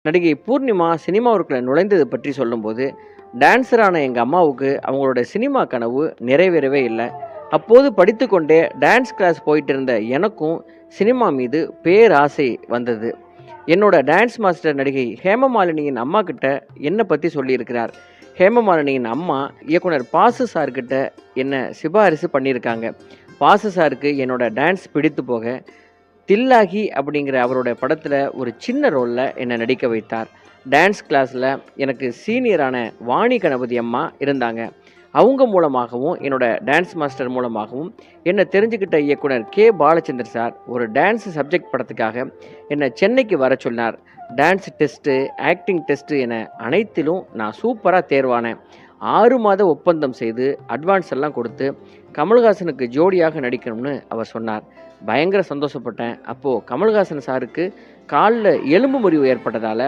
நடிகை பூர்ணிமா சினிமாவிற்குள்ள நுழைந்தது பற்றி சொல்லும்போது, டான்ஸரான எங்க அம்மாவுக்கு அவங்களோட சினிமா கனவு நிறைவேறவே இல்ல. அப்போது படித்துக்கொண்டே டான்ஸ் கிளாஸ் போயிட்டு இருந்த எனக்கும் சினிமா மீது பேராசை வந்தது. என்னோட டான்ஸ் மாஸ்டர் நடிகை ஹேமமாலினியின் அம்மா கிட்ட என்ன பத்தி சொல்லியிருக்கிறார். ஹேமமாலினியின் அம்மா இயக்குனர் பாசு சார் கிட்ட என்ன சிபாரிசு பண்ணியிருக்காங்க. பாசு சாருக்கு என்னோட டான்ஸ் பிடித்து போக தில்லாகி அப்படிங்கிற அவரோட படத்தில் ஒரு சின்ன ரோலில் என்னை நடிக்க வைத்தார். டான்ஸ் கிளாஸில் எனக்கு சீனியரான வாணி கணபதி அம்மா இருந்தாங்க. அவங்க மூலமாகவும் என்னோட டான்ஸ் மாஸ்டர் மூலமாகவும் என்னை தெரிஞ்சுக்கிட்ட இயக்குனர் கே பாலச்சந்தர் சார் ஒரு டான்ஸ் சப்ஜெக்ட் படத்துக்காக என்னை சென்னைக்கு வர சொன்னார். டான்ஸ் டெஸ்ட்டு, ஆக்டிங் டெஸ்ட்டு என அனைத்திலும் நான் சூப்பராக தேர்வானேன். 6 மாத ஒப்பந்தம் செய்து அட்வான்ஸ் எல்லாம் கொடுத்து கமல்ஹாசனுக்கு ஜோடியாக நடிக்கணும்னு அவர் சொன்னார். பயங்கர சந்தோஷப்பட்டேன். அப்போது கமல்ஹாசன் சாருக்கு காலில் எலும்பு முறிவு ஏற்பட்டதால்